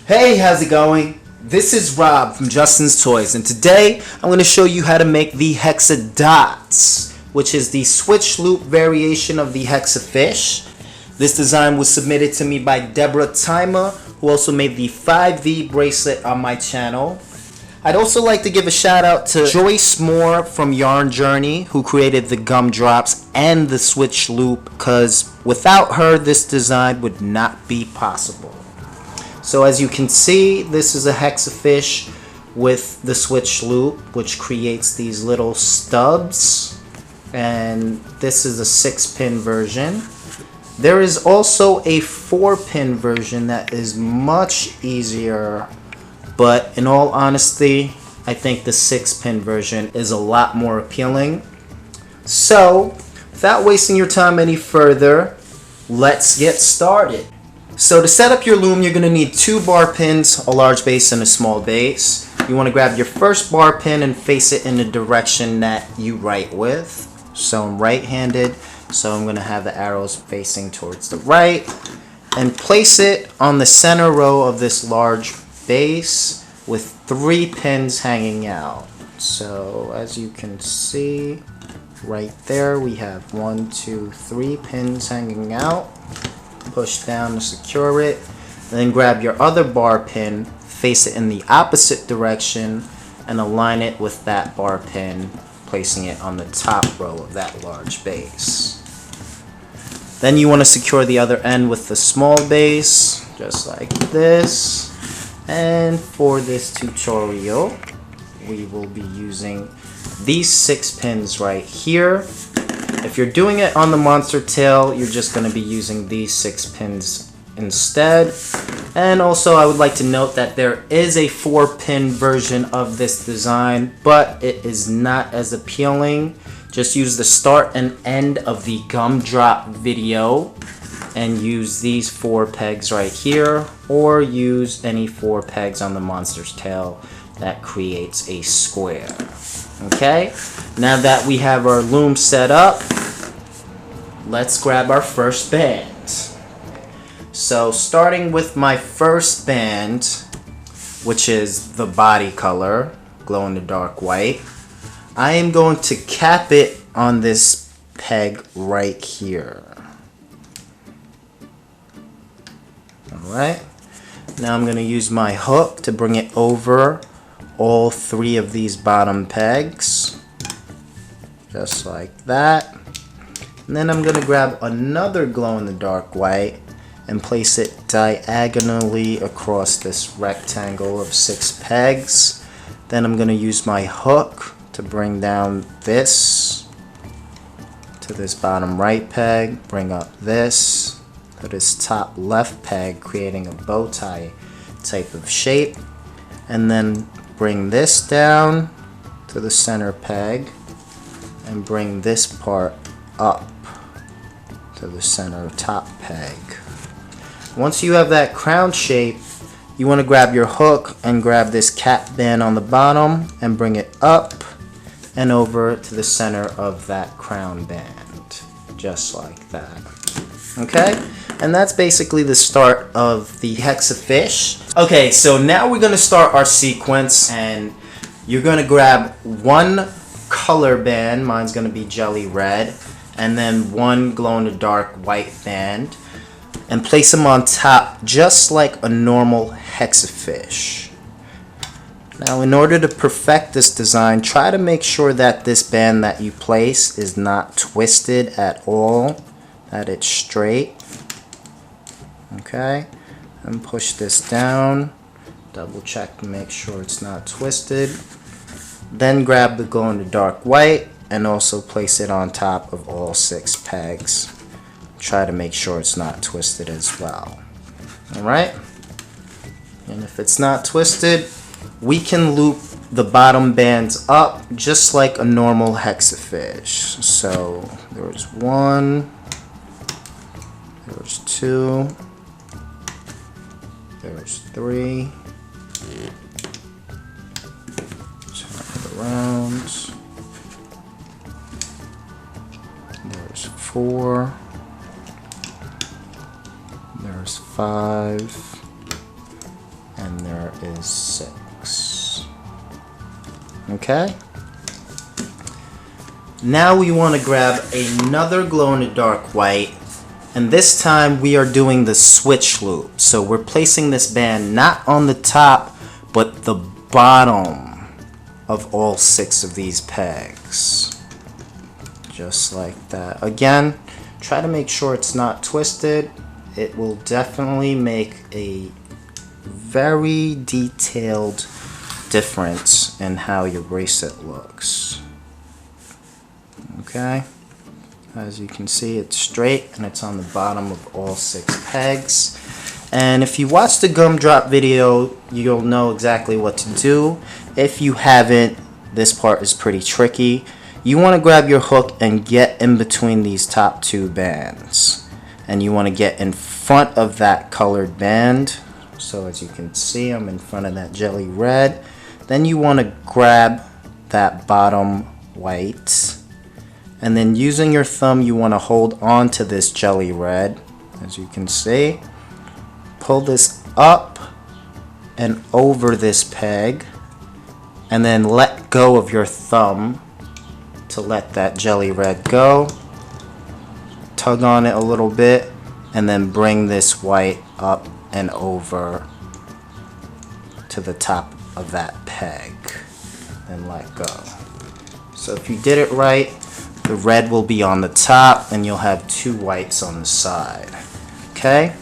Hey, how's it going? This is Rob from Justin's Toys, and today I'm going to show you how to make the Hexadots, which is the switch loop variation of the Hexafish. This design was submitted to me by Debra Timah, who also made the 5V bracelet on my channel. I'd also like to give a shout out to Joyce Moore from Yarn Journey, who created the gumdrops and the switch loop, because without her this design would not be possible. So as you can see, this is a Hexafish with the switch loop, which creates these little stubs, and this is a 6-pin version. There is also a 4-pin version that is much easier, but in all honesty, I think the 6-pin version is a lot more appealing. So without wasting your time any further, let's get started. So to set up your loom, you're going to need 2 bar pins, a large base and a small base. You want to grab your first bar pin and face it in the direction that you write with. So I'm right-handed, so I'm going to have the arrows facing towards the right. And place it on the center row of this large base with 3 pins hanging out. So as you can see, right there we have 1, 2, 3 pins hanging out. Push down to secure it, then grab your other bar pin, face it in the opposite direction, and align it with that bar pin, placing it on the top row of that large base. Then you want to secure the other end with the small base, just like this. And for this tutorial, we will be using these 6 pins right here. If you're doing it on the monster tail, you're just going to be using these 6 pins instead. And also I would like to note that there is a 4-pin version of this design, but it is not as appealing. Just use the start and end of the gumdrop video and use these 4 pegs right here, or use any 4 pegs on the monster's tail that creates a square. Okay, now that we have our loom set up, let's grab our first band. So starting with my first band, which is the body color, glow in the dark white, I am going to cap it on this peg right here. Alright, now I'm going to use my hook to bring it over all 3 of these bottom pegs, just like that. And then I'm going to grab another glow-in-the-dark white and place it diagonally across this rectangle of 6 pegs. Then I'm going to use my hook to bring down this to this bottom right peg, bring up this to this top left peg, creating a bow tie type of shape, and then bring this down to the center peg and bring this part up to the center top peg. Once you have that crown shape, you want to grab your hook and grab this cap band on the bottom and bring it up and over to the center of that crown band, just like that. Okay, and that's basically the start of the Hexafish. Okay, so now we're going to start our sequence, and you're going to grab 1 color band, mine's going to be jelly red, and then 1 glow-in-the-dark white band, and place them on top just like a normal Hexafish. Now in order to perfect this design, try to make sure that this band that you place is not twisted at all, that it's straight. Okay, and push this down, double check to make sure it's not twisted. Then grab the glow-in-the-dark white and also place it on top of all 6 pegs. Try to make sure it's not twisted as well. Alright, and if it's not twisted, we can loop the bottom bands up just like a normal Hexafish. So there's 1, there's 2, there's 3, turn it around, there's 4, there's 5, is 6. Okay? Now we want to grab another glow-in-the-dark white, and this time we are doing the switch loop. So we're placing this band not on the top, but the bottom of all 6 of these pegs. Just like that. Again, try to make sure it's not twisted. It will definitely make a very detailed difference in how your bracelet looks. Okay, as you can see, it's straight and it's on the bottom of all 6 pegs. And if you watch the gumdrop video, you'll know exactly what to do. If you haven't, this part is pretty tricky. You want to grab your hook and get in between these top 2 bands, and you want to get in front of that colored band. So as you can see, I'm in front of that jelly red. Then you want to grab that bottom white, and then using your thumb you want to hold on to this jelly red. As you can see, pull this up and over this peg, and then let go of your thumb to let that jelly red go. Tug on it a little bit, and then bring this white up and over to the top of that peg and let go. So if you did it right, the red will be on the top and you'll have 2 whites on the side. Okay,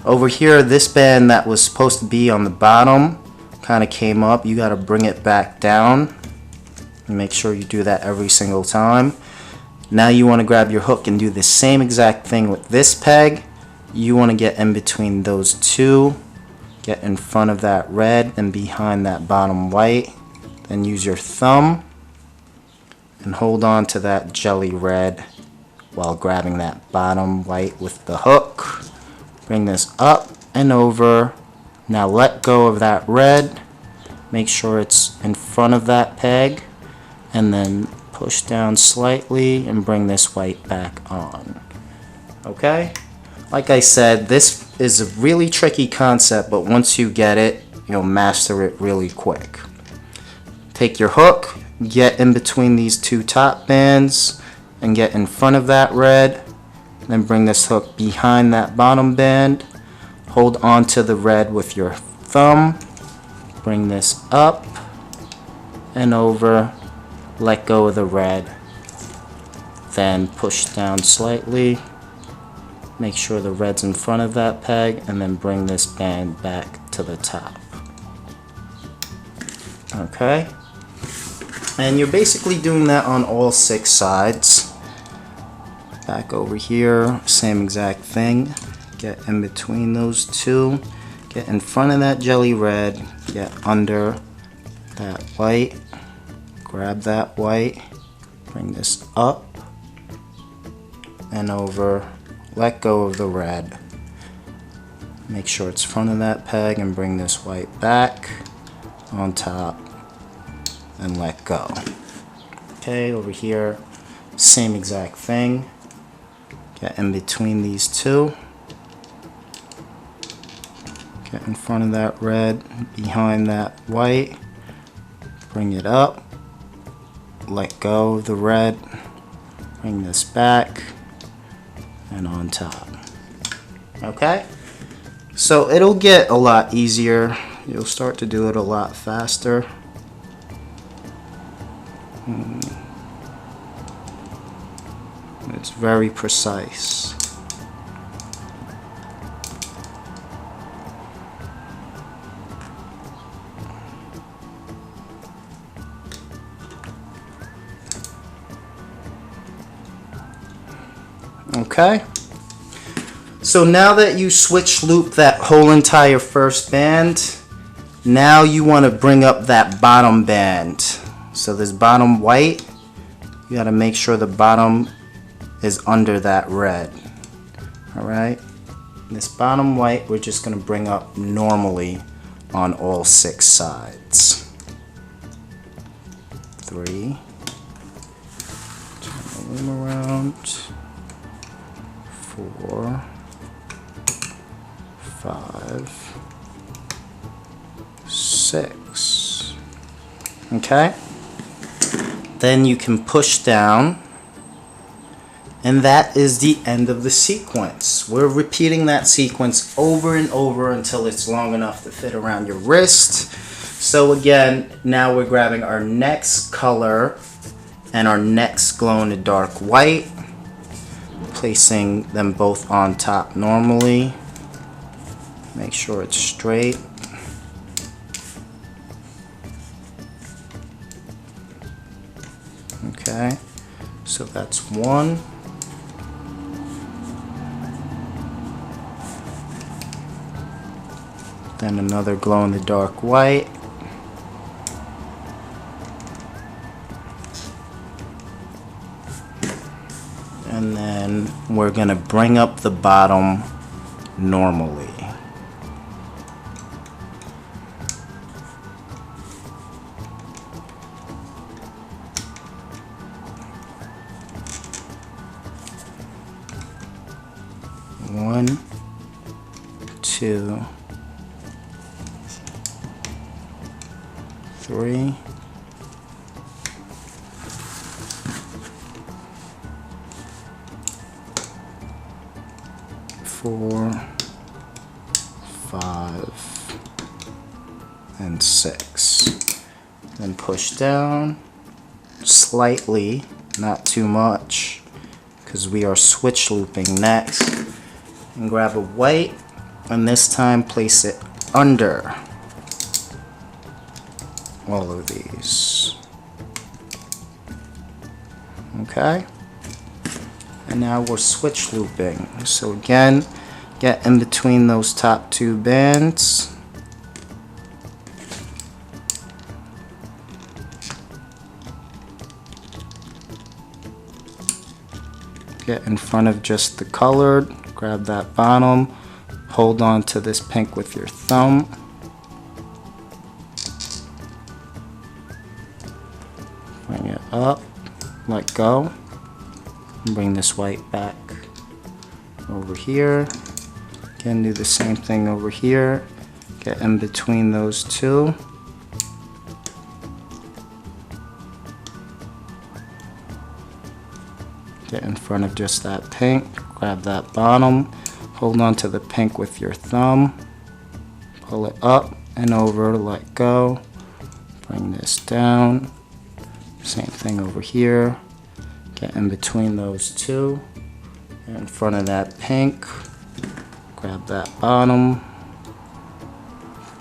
over here, this band that was supposed to be on the bottom kind of came up. You got to bring it back down, and make sure you do that every single time. Now you want to grab your hook and do the same exact thing with this peg. You want to get in between those 2, get in front of that red and behind that bottom white. Then use your thumb and hold on to that jelly red while grabbing that bottom white with the hook. Bring this up and over. Now let go of that red. Make sure it's in front of that peg, and then push down slightly and bring this white back on. Okay? Like I said, this is a really tricky concept, but once you get it, you'll master it really quick. Take your hook, get in between these 2 top bands, and get in front of that red. Then bring this hook behind that bottom band. Hold on to the red with your thumb. Bring this up and over. Let go of the red. Then push down slightly. Make sure the red's in front of that peg, and then bring this band back to the top. Okay? And you're basically doing that on all 6 sides. Back over here, same exact thing. Get in between those 2. Get in front of that jelly red. Get under that white. Grab that white. Bring this up and over. Let go of the red. Make sure it's front of that peg and bring this white back on top and let go. Okay, over here, same exact thing. Get in between these 2. Get in front of that red, behind that white. Bring it up. Let go of the red. Bring this back and on top. Okay? So it'll get a lot easier. You'll start to do it a lot faster. It's very precise. Okay, so now that you switch loop that whole entire first band, now you want to bring up that bottom band. So this bottom white, you got to make sure the bottom is under that red. Alright, this bottom white we're just going to bring up normally on all 6 sides. 3, turn the loom around. 4, 5, 6. Okay? Then you can push down, and that is the end of the sequence. We're repeating that sequence over and over until it's long enough to fit around your wrist. So again, now we're grabbing our next color and our next glow-in-the-dark white, placing them both on top normally. Make sure it's straight. Okay, so that's one. Then another glow-in-the-dark white. And then we're going to bring up the bottom normally. One, two, three, 4, 5, and 6. Then push down slightly, not too much, because we are switch looping next. And grab a white, and this time place it under all of these. Okay? And now we're switch looping. So again, get in between those top two bands. Get in front of just the colored. Grab that bottom, hold on to this pink with your thumb. Bring it up, let go, and bring this white back over here. Again, do the same thing over here. Get in between those two. Get in front of just that pink. Grab that bottom, hold on to the pink with your thumb, pull it up and over, let go, bring this down, same thing over here, get in between those two, get in front of that pink, grab that bottom,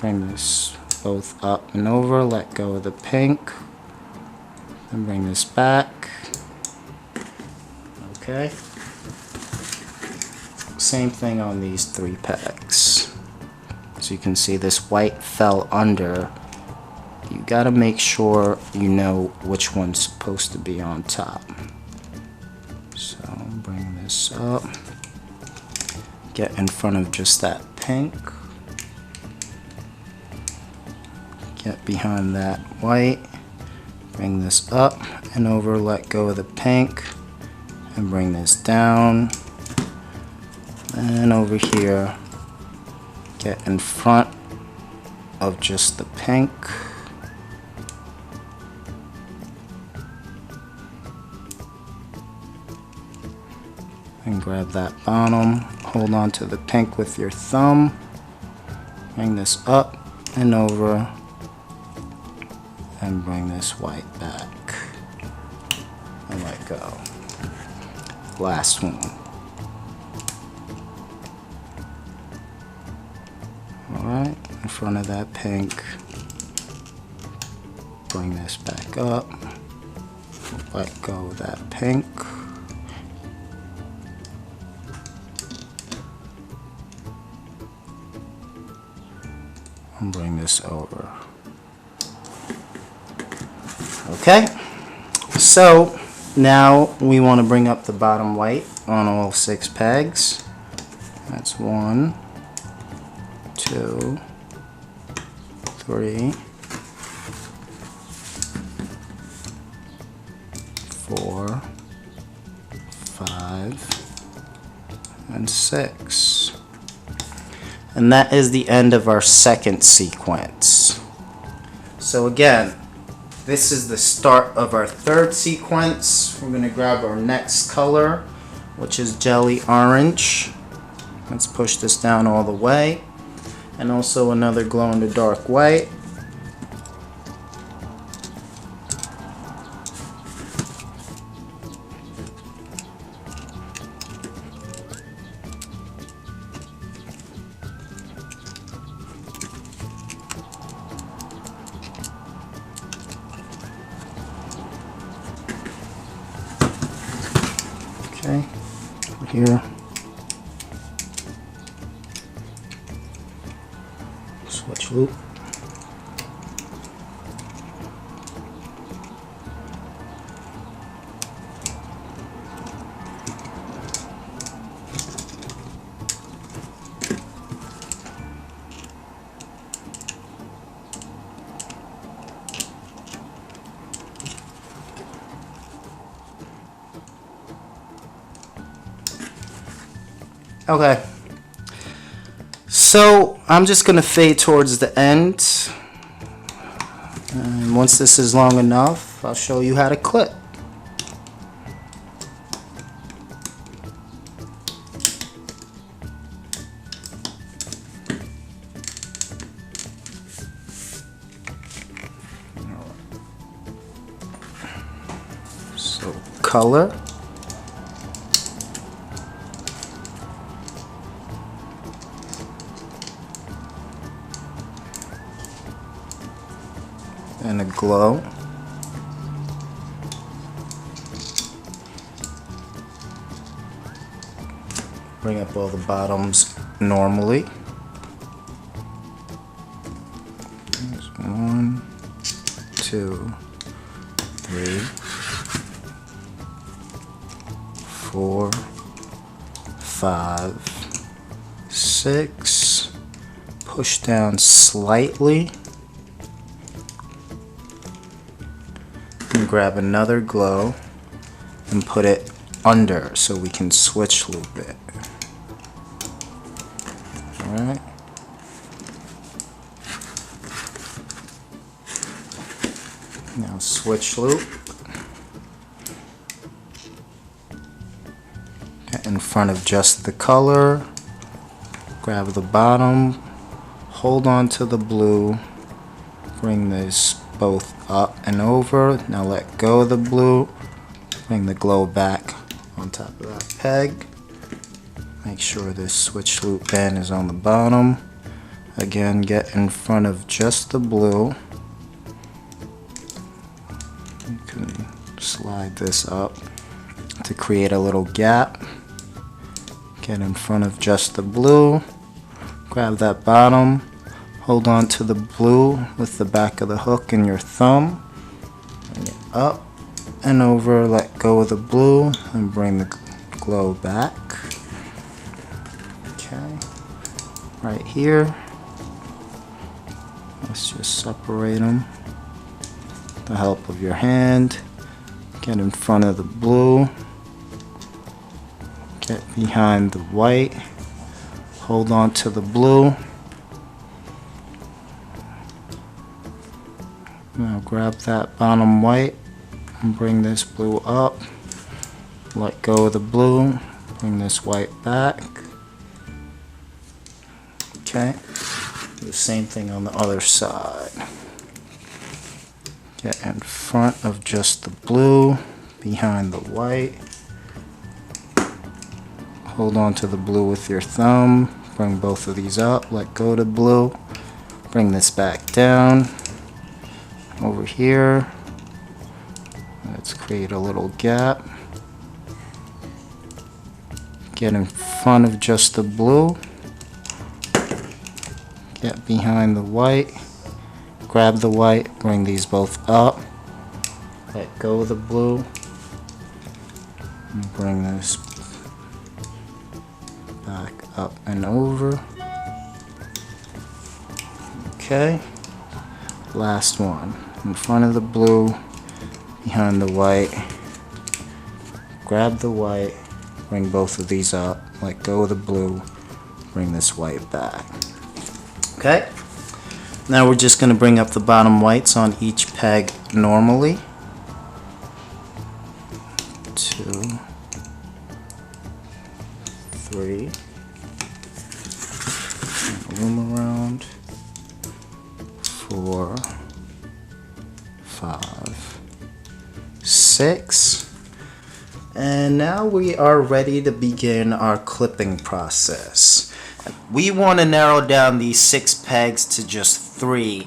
bring this both up and over, let go of the pink, and bring this back. Okay. Same thing on these 3 pegs. So you can see this white fell under. You gotta make sure you know which one's supposed to be on top. So bring this up. Get in front of just that pink. Get behind that white. Bring this up and over, let go of the pink. And bring this down. And over here, get in front of just the pink. And grab that bottom, hold on to the pink with your thumb. Bring this up and over. And bring this white back. And let go. Last one. Alright, in front of that pink, bring this back up, let go of that pink, and bring this over. Okay, so now we want to bring up the bottom white on all 6 pegs. That's 1, 2, 3, 4, 5, and 6. And that is the end of our second sequence. So again, this is the start of our third sequence. We're going to grab our next color, which is jelly orange. Let's push this down all the way. And also another glow in the dark white. Okay, here. Switch loop. Okay, so I'm just gonna fade towards the end, and once this is long enough, I'll show you how to clip. So color. And a glow. Bring up all the bottoms normally. There's 1, 2, 3, 4, 5, 6. Push down slightly. And grab another glow and put it under so we can switch loop it. Alright. Now switch loop. Get in front of just the color. Grab the bottom. Hold on to the blue. Bring this both up and over. Now let go of the blue. Bring the glow back on top of that peg. Make sure this switch loop band is on the bottom. Again, get in front of just the blue. You can slide this up to create a little gap. Get in front of just the blue. Grab that bottom. Hold on to the blue with the back of the hook and your thumb. Bring it up and over, let go of the blue, and bring the glow back. Okay, right here. Let's just separate them. With the help of your hand. Get in front of the blue. Get behind the white. Hold on to the blue. Now grab that bottom white and bring this blue up. Let go of the blue. Bring this white back. Okay. Do the same thing on the other side. Get in front of just the blue, behind the white. Hold on to the blue with your thumb. Bring both of these up. Let go of the blue. Bring this back down. Over here, let's create a little gap. Get in front of just the blue. Get behind the white. Grab the white, bring these both up. Let go of the blue. And bring this back up and over. Okay, last one. In front of the blue, behind the white. Grab the white, bring both of these up, let go of the blue, bring this white back. Okay, Now we're just going to bring up the bottom whites on each peg normally. 2, 3. Loom around. 4, 5, 6. And now we are ready to begin our clipping process. We want to narrow down these 6 pegs to just 3,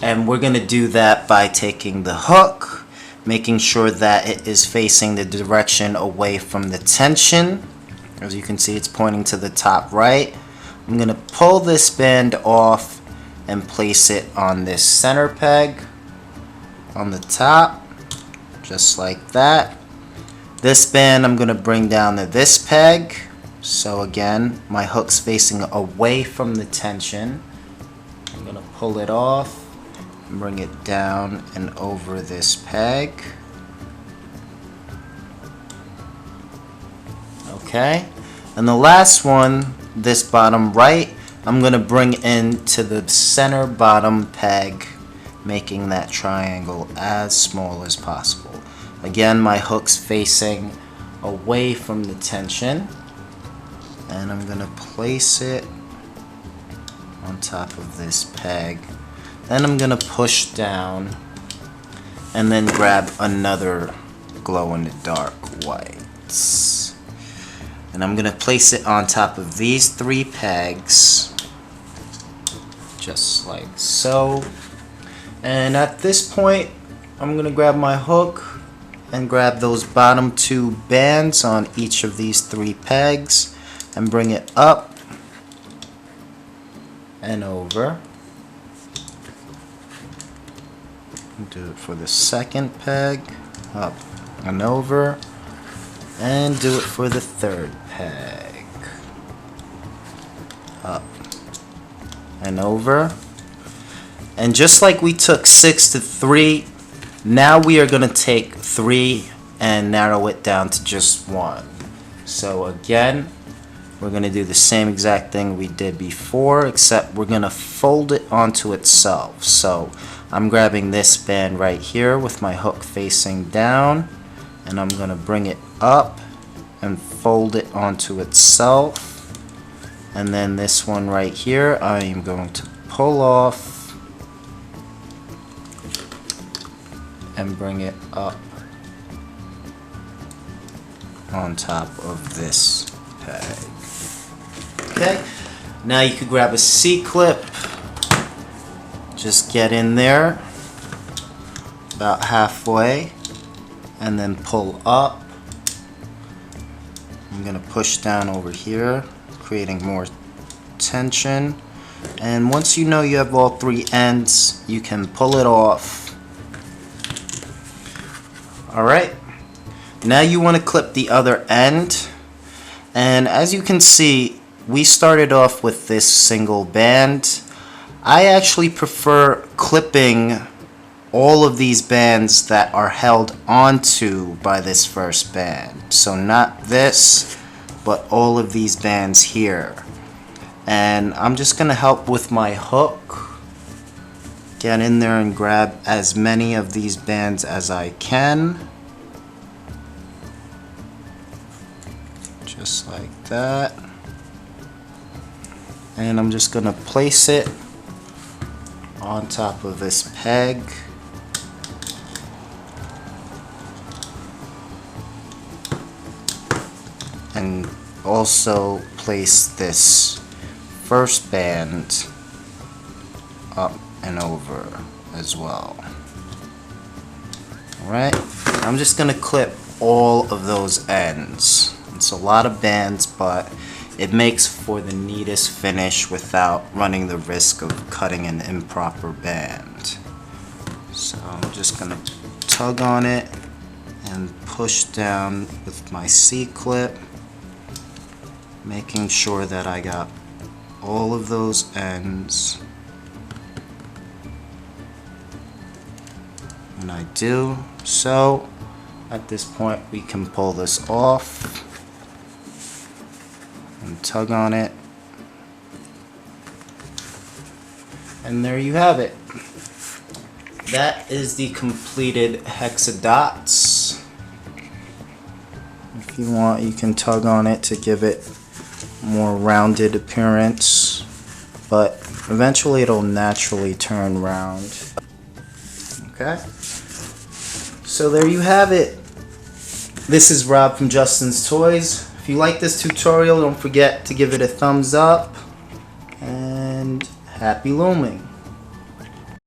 and we're going to do that by taking the hook, making sure that it is facing the direction away from the tension. As you can see, it's pointing to the top right. I'm going to pull this band off and place it on this center peg on the top, just like that. This band I'm going to bring down to this peg. So again, my hook's facing away from the tension. I'm going to pull it off and bring it down and over this peg. Okay. And the last one, this bottom right, I'm going to bring into the center bottom peg, making that triangle as small as possible. Again, my hook's facing away from the tension, and I'm going to place it on top of this peg. Then I'm going to push down and then grab another glow-in-the-dark whites. And I'm going to place it on top of these 3 pegs, just like so. And at this point, I'm going to grab my hook and grab those bottom 2 bands on each of these 3 pegs and bring it up and over. Do it for the second peg, up and over, and do it for the third peg, up and over. And just like we took 6 to 3, now we are going to take 3 and narrow it down to just 1. So again, we're going to do the same exact thing we did before, except we're going to fold it onto itself. So I'm grabbing this band right here with my hook facing down, and I'm going to bring it up and fold it onto itself. And then this one right here, I am going to pull off and bring it up on top of this peg. Okay, now you could grab a C-clip, just get in there about halfway and then pull up. I'm going to push down over here, creating more tension, and once you know you have all 3 ends, you can pull it off. Alright, now you want to clip the other end, and as you can see, we started off with this single band. I actually prefer clipping all of these bands that are held onto by this first band. So not this, but all of these bands here. And I'm just going to help with my hook. Get in there and grab as many of these bands as I can. Just like that. And I'm just going to place it on top of this peg. And also place this first band up and over as well. Alright, I'm just going to clip all of those ends. It's a lot of bands, but it makes for the neatest finish without running the risk of cutting an improper band. So I'm just going to tug on it and push down with my C-clip, making sure that I got all of those ends. And I do. So at this point we can pull this off and tug on it. And there you have it. That is the completed Hexadots. If you want, you can tug on it to give it more rounded appearance, but eventually it'll naturally turn round. Okay, so there you have it. This is Rob from Justin's Toys. If you like this tutorial, don't forget to give it a thumbs up, and happy looming.